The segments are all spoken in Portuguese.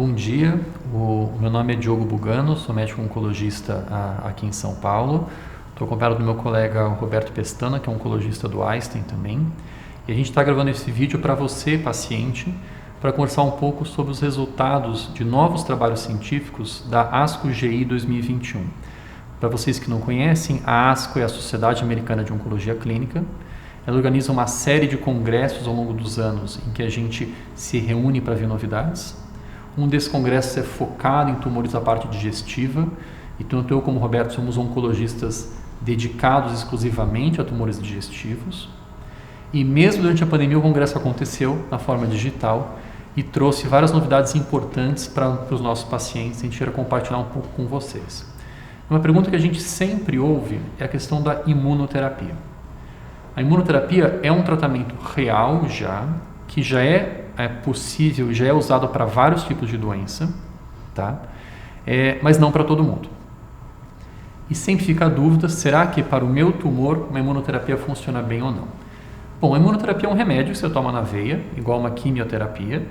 Bom dia, o meu nome é Diogo Bugano, sou médico oncologista aqui em São Paulo. Estou acompanhado do meu colega Roberto Pestana, que é oncologista do Einstein também. E a gente está gravando esse vídeo para você, paciente, para conversar um pouco sobre os resultados de novos trabalhos científicos da ASCO-GI 2021. Para vocês que não conhecem, a ASCO é a Sociedade Americana de Oncologia Clínica. Ela organiza uma série de congressos ao longo dos anos em que a gente se reúne para ver novidades. Um desses congressos é focado em tumores da parte digestiva, e tanto eu como o Roberto somos oncologistas dedicados exclusivamente a tumores digestivos. E mesmo durante a pandemia o congresso aconteceu na forma digital e trouxe várias novidades importantes para os nossos pacientes. A gente queria compartilhar um pouco com vocês. Uma pergunta que a gente sempre ouve é a questão da imunoterapia. A imunoterapia é um tratamento real que já é possível, já é usado para vários tipos de doença, tá? Mas não para todo mundo. E sempre fica a dúvida, será que para o meu tumor uma imunoterapia funciona bem ou não? Bom, a imunoterapia é um remédio que você toma na veia, igual uma quimioterapia,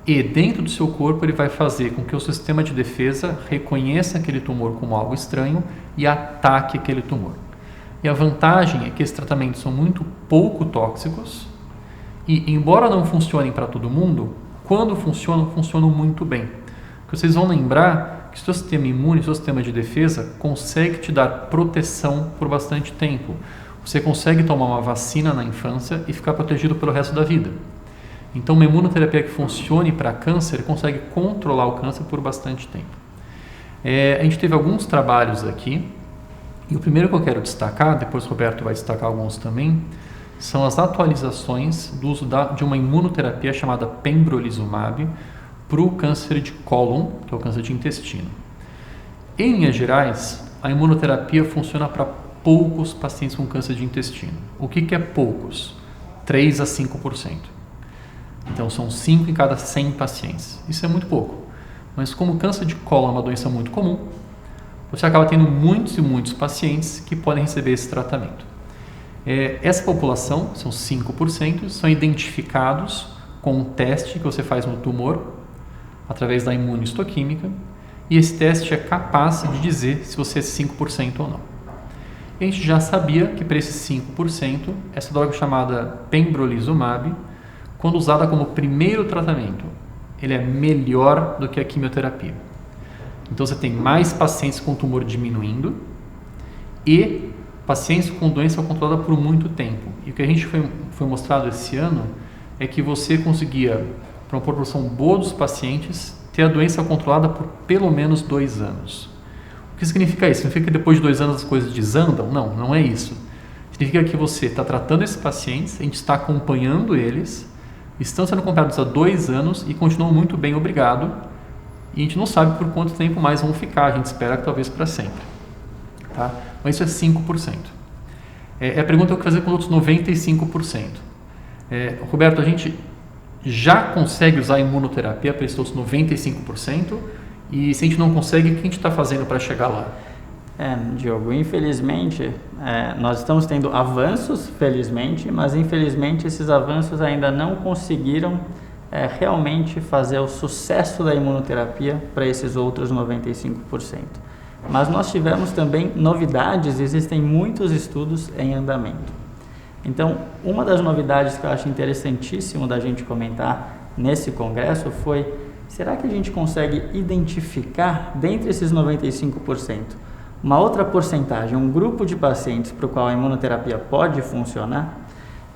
e dentro do seu corpo ele vai fazer com que o sistema de defesa reconheça aquele tumor como algo estranho e ataque aquele tumor. E a vantagem é que esses tratamentos são muito pouco tóxicos e, embora não funcionem para todo mundo, quando funcionam, funcionam muito bem. Porque vocês vão lembrar que o seu sistema imune, o seu sistema de defesa, consegue te dar proteção por bastante tempo. Você consegue tomar uma vacina na infância e ficar protegido pelo resto da vida. Então, uma imunoterapia que funcione para câncer consegue controlar o câncer por bastante tempo. A gente teve alguns trabalhos aqui. E o primeiro que eu quero destacar, depois o Roberto vai destacar alguns também, são as atualizações do uso de uma imunoterapia chamada pembrolizumab para o câncer de cólon, que é o câncer de intestino. Em linhas gerais, a imunoterapia funciona para poucos pacientes com câncer de intestino. O que é poucos? 3 a 5%. Então, são 5 em cada 100 pacientes. Isso é muito pouco. Mas como o câncer de cólon é uma doença muito comum, você acaba tendo muitos e muitos pacientes que podem receber esse tratamento. Essa população, são 5%, são identificados com um teste que você faz no tumor, através da imunohistoquímica, e esse teste é capaz de dizer se você é 5% ou não. E a gente já sabia que para esses 5%, essa droga chamada pembrolizumab, quando usada como primeiro tratamento, ele é melhor do que a quimioterapia. Então, você tem mais pacientes com tumor diminuindo e pacientes com doença controlada por muito tempo. E o que a gente foi mostrado esse ano é que você conseguia, para uma proporção boa dos pacientes, ter a doença controlada por pelo menos 2 anos. O que significa isso? Significa que depois de 2 anos as coisas desandam? Não, não é isso. Significa que você está tratando esses pacientes, a gente está acompanhando eles, estão sendo acompanhados há 2 anos e continuam muito bem, obrigado. E a gente não sabe por quanto tempo mais vão ficar, a gente espera que talvez para sempre. Tá? Mas isso é 5%. A pergunta que eu vou fazer com os outros 95%. Roberto, a gente já consegue usar a imunoterapia para esses outros 95%? E se a gente não consegue, o que a gente está fazendo para chegar lá? Diogo, infelizmente, nós estamos tendo avanços, felizmente, mas infelizmente esses avanços ainda não conseguiram realmente fazer o sucesso da imunoterapia para esses outros 95%. Mas nós tivemos também novidades, existem muitos estudos em andamento. Então, uma das novidades que eu acho interessantíssimo da gente comentar nesse congresso foi, será que a gente consegue identificar, dentre esses 95%, uma outra porcentagem, um grupo de pacientes para o qual a imunoterapia pode funcionar?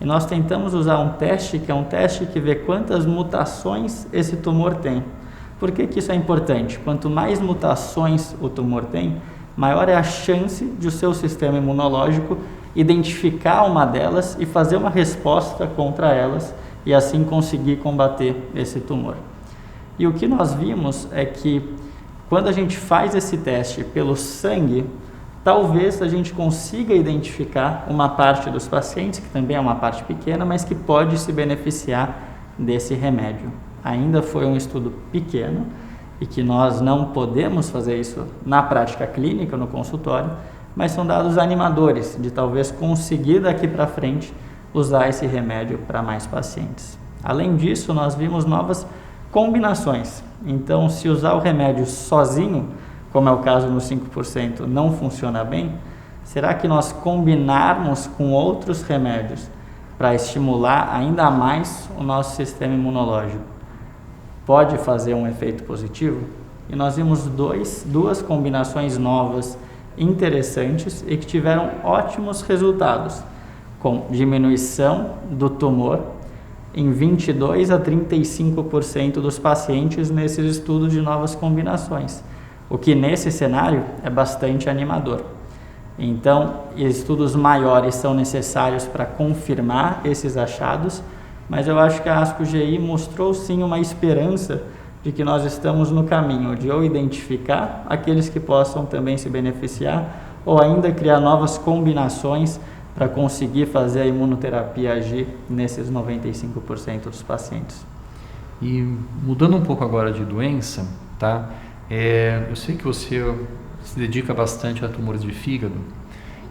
E nós tentamos usar um teste, que é um teste que vê quantas mutações esse tumor tem. Por que isso é importante? Quanto mais mutações o tumor tem, maior é a chance de o seu sistema imunológico identificar uma delas e fazer uma resposta contra elas e assim conseguir combater esse tumor. E o que nós vimos é que quando a gente faz esse teste pelo sangue, talvez a gente consiga identificar uma parte dos pacientes, que também é uma parte pequena, mas que pode se beneficiar desse remédio. Ainda foi um estudo pequeno e que nós não podemos fazer isso na prática clínica, no consultório, mas são dados animadores de talvez conseguir daqui para frente usar esse remédio para mais pacientes. Além disso, nós vimos novas combinações. Então, se usar o remédio sozinho, como é o caso no 5%, não funciona bem, será que nós combinarmos com outros remédios para estimular ainda mais o nosso sistema imunológico pode fazer um efeito positivo? E nós vimos duas combinações novas interessantes e que tiveram ótimos resultados, com diminuição do tumor em 22 a 35% dos pacientes nesses estudos de novas combinações, o que nesse cenário é bastante animador. Então, estudos maiores são necessários para confirmar esses achados, mas eu acho que a ASCO-GI mostrou sim uma esperança de que nós estamos no caminho de ou identificar aqueles que possam também se beneficiar ou ainda criar novas combinações para conseguir fazer a imunoterapia agir nesses 95% dos pacientes. E mudando um pouco agora de doença, tá? Eu sei que você se dedica bastante a tumores de fígado.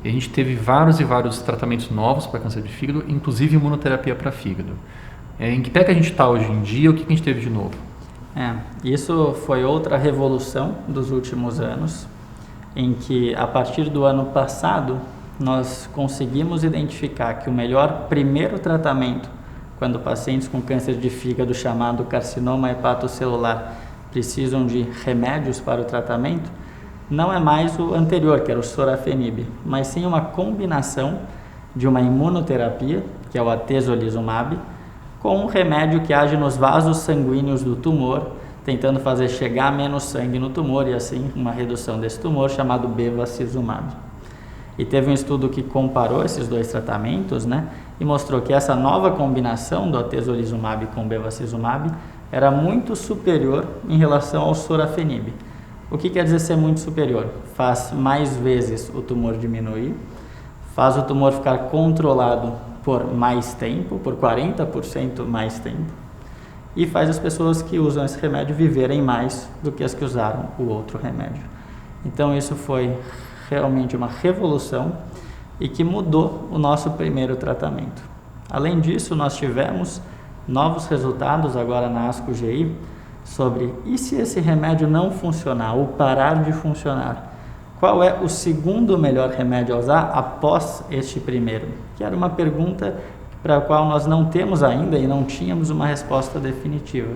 E a gente teve vários e vários tratamentos novos para câncer de fígado, inclusive imunoterapia para fígado. Em que pé que a gente está hoje em dia? O que a gente teve de novo? Isso foi outra revolução dos últimos anos, em que a partir do ano passado nós conseguimos identificar que o melhor primeiro tratamento quando pacientes com câncer de fígado chamado carcinoma hepatocelular precisam de remédios para o tratamento, não é mais o anterior, que era o sorafenib, mas sim uma combinação de uma imunoterapia, que é o atezolizumab, com um remédio que age nos vasos sanguíneos do tumor, tentando fazer chegar menos sangue no tumor e assim uma redução desse tumor, chamado bevacizumab. E teve um estudo que comparou esses dois tratamentos, e mostrou que essa nova combinação do atezolizumab com bevacizumab era muito superior em relação ao sorafenib. O que quer dizer ser muito superior? Faz mais vezes o tumor diminuir, faz o tumor ficar controlado por mais tempo, por 40% mais tempo, e faz as pessoas que usam esse remédio viverem mais do que as que usaram o outro remédio. Então isso foi realmente uma revolução e que mudou o nosso primeiro tratamento. Além disso, nós tivemos novos resultados agora na ASCO-GI sobre e se esse remédio não funcionar ou parar de funcionar, qual é o segundo melhor remédio a usar após este primeiro? Que era uma pergunta para a qual nós não temos ainda e não tínhamos uma resposta definitiva.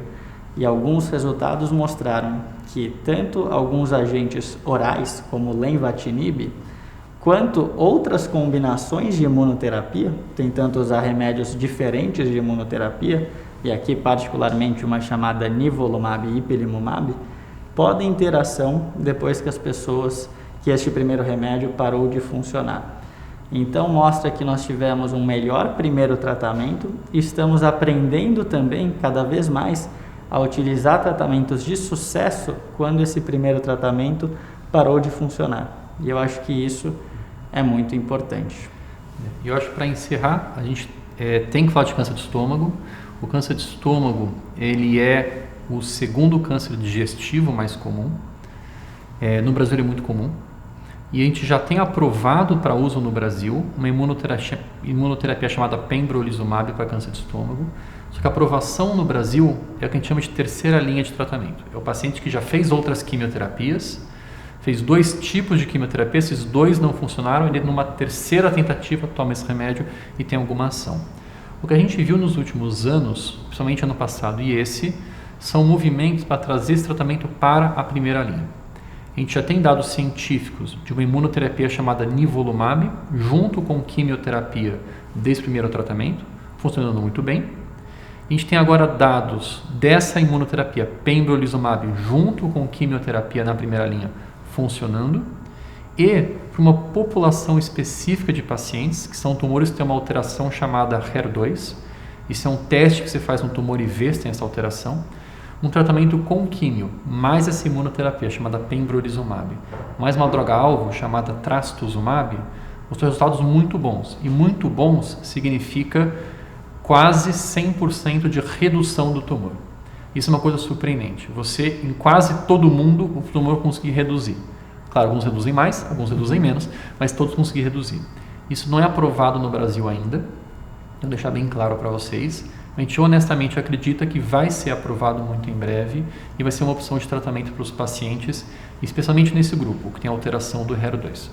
E alguns resultados mostraram que tanto alguns agentes orais, como o lenvatinib, quanto outras combinações de imunoterapia, tentando usar remédios diferentes de imunoterapia, e aqui particularmente uma chamada nivolumab e ipilimumab, podem ter ação depois que este primeiro remédio parou de funcionar. Então mostra que nós tivemos um melhor primeiro tratamento e estamos aprendendo também cada vez mais a utilizar tratamentos de sucesso quando esse primeiro tratamento parou de funcionar. E eu acho que isso é muito importante. Eu acho que para encerrar, a gente tem que falar de câncer de estômago. O câncer de estômago, ele é o segundo câncer digestivo mais comum. No Brasil ele é muito comum. E a gente já tem aprovado para uso no Brasil uma imunoterapia chamada pembrolizumab para câncer de estômago. Só que a aprovação no Brasil é o que a gente chama de terceira linha de tratamento. É o paciente que já fez outras quimioterapias, fez 2 tipos de quimioterapia, esses 2 não funcionaram, ele numa terceira tentativa toma esse remédio e tem alguma ação. O que a gente viu nos últimos anos, principalmente ano passado e esse, são movimentos para trazer esse tratamento para a primeira linha. A gente já tem dados científicos de uma imunoterapia chamada nivolumab, junto com quimioterapia desse primeiro tratamento, funcionando muito bem. A gente tem agora dados dessa imunoterapia pembrolizumab junto com quimioterapia na primeira linha funcionando, e para uma população específica de pacientes, que são tumores que têm uma alteração chamada HER2. Isso é um teste que você faz no tumor e vê se tem essa alteração. Um tratamento com químio, mais essa imunoterapia chamada pembrolizumab, mais uma droga-alvo chamada trastuzumab, mostrou resultados muito bons. E muito bons significa quase 100% de redução do tumor. Isso é uma coisa surpreendente. Você, em quase todo mundo, o tumor conseguir reduzir. Claro, alguns reduzem mais, alguns reduzem menos, mas todos conseguir reduzir. Isso não é aprovado no Brasil ainda. Vou deixar bem claro para vocês. A gente honestamente acredita que vai ser aprovado muito em breve e vai ser uma opção de tratamento para os pacientes, especialmente nesse grupo que tem alteração do HER2.